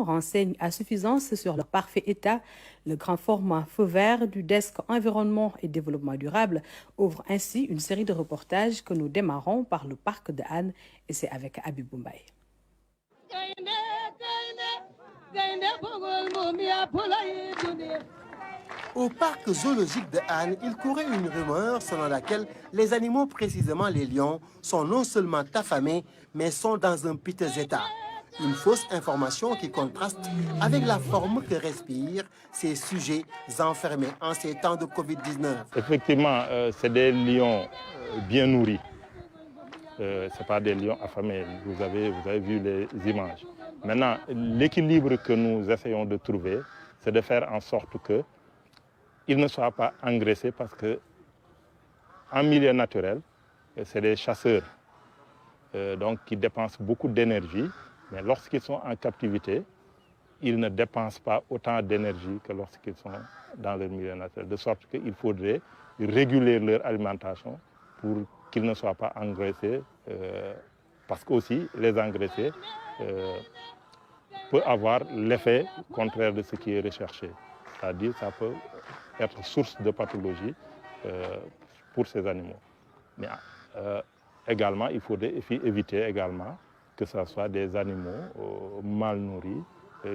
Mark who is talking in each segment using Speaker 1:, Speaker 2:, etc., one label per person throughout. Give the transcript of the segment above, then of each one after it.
Speaker 1: renseigne à suffisance sur leur parfait état. Le grand format feu vert du desk environnement et développement durable ouvre ainsi une série de reportages que nous démarrons par le parc de Hann et c'est avec Habib Mbaye.
Speaker 2: Au parc zoologique de Hann, il courait une rumeur selon laquelle les animaux, précisément les lions, sont non seulement affamés, mais sont dans un piteux état. Une fausse information qui contraste avec la forme que respirent ces sujets enfermés en ces temps de Covid-19.
Speaker 3: Effectivement, c'est des lions bien nourris. Ce n'est pas des lions affamés. Vous avez vu les images. Maintenant, l'équilibre que nous essayons de trouver, c'est de faire en sorte qu'ils ne soient pas engraissés parce qu'en milieu naturel, c'est des chasseurs donc qui dépensent beaucoup d'énergie. Mais lorsqu'ils sont en captivité, ils ne dépensent pas autant d'énergie que lorsqu'ils sont dans leur milieu naturel. De sorte qu'il faudrait réguler leur alimentation pour qu'ils ne soient pas engraissés. Parce qu'aussi, les engraisser peut avoir l'effet contraire de ce qui est recherché. C'est-à-dire que ça peut être source de pathologie pour ces animaux. Mais également, il faudrait éviter également que ce soit des animaux mal nourris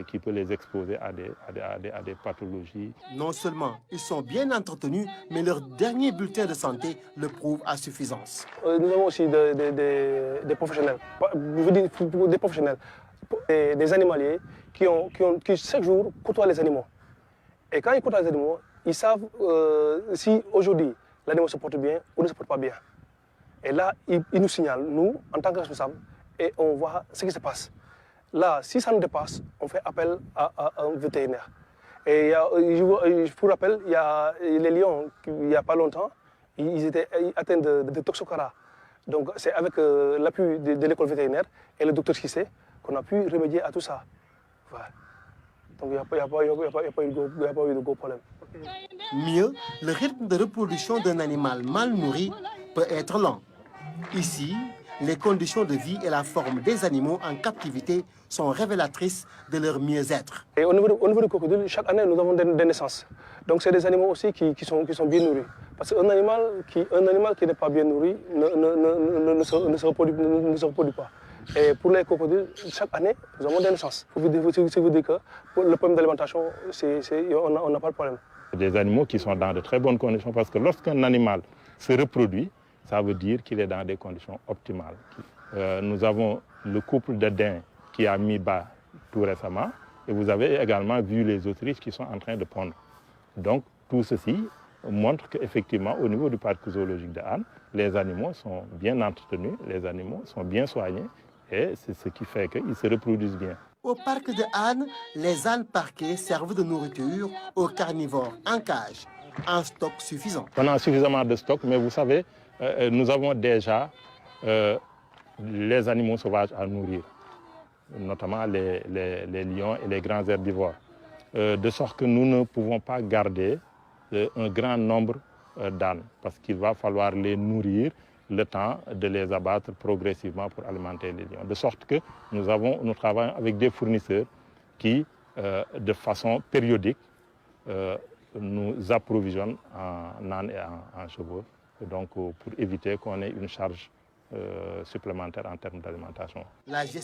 Speaker 3: qui peuvent les exposer à des pathologies.
Speaker 2: Non seulement ils sont bien entretenus, mais leur dernier bulletin de santé le prouve à suffisance.
Speaker 4: Nous avons aussi des professionnels, des professionnels, des animaliers qui chaque jour côtoient les animaux. Et quand ils côtoient les animaux, ils savent si aujourd'hui l'animal se porte bien ou ne se porte pas bien. Et là, ils nous signalent, nous, en tant que responsables, et on voit ce qui se passe. Là, si ça nous dépasse, on fait appel à un vétérinaire. Et je vous rappelle, il y a les lions, il n'y a pas longtemps, ils étaient atteints de toxocara. Donc c'est avec l'appui de l'école vétérinaire et le docteur Cissé qu'on a pu remédier à tout ça. Voilà. Donc il n'y a pas eu de gros problème.
Speaker 2: Mieux, le rythme de reproduction d'un animal mal nourri peut être lent. Ici, les conditions de vie et la forme des animaux en captivité sont révélatrices de leur mieux-être.
Speaker 4: Et au niveau du crocodile, chaque année, nous avons des naissances. Donc, c'est des animaux aussi qui sont bien nourris. Parce qu'un animal qui n'est pas bien nourri ne se reproduit pas. Et pour les crocodiles, chaque année, nous avons des naissances. Ce qui veut dire que pour le problème d'alimentation, on n'a pas de problème.
Speaker 3: Des animaux qui sont dans de très bonnes conditions parce que lorsqu'un animal se reproduit, ça veut dire qu'il est dans des conditions optimales. Nous avons le couple de daims qui a mis bas tout récemment et vous avez également vu les autruches qui sont en train de pondre. Donc tout ceci montre qu'effectivement au niveau du parc zoologique de Hann, les animaux sont bien entretenus, les animaux sont bien soignés et c'est ce qui fait qu'ils se reproduisent bien.
Speaker 2: Au parc de Hann, les ânes parqués servent de nourriture aux carnivores en cage, en stock suffisant.
Speaker 3: On a suffisamment de stock, mais vous savez, nous avons déjà les animaux sauvages à nourrir, notamment les lions et les grands herbivores. De sorte que nous ne pouvons pas garder un grand nombre d'ânes, parce qu'il va falloir les nourrir le temps de les abattre progressivement pour alimenter les lions. De sorte que nous travaillons avec des fournisseurs qui, de façon périodique, nous approvisionnent en ânes et en chevaux. Donc, pour éviter qu'on ait une charge supplémentaire en termes d'alimentation.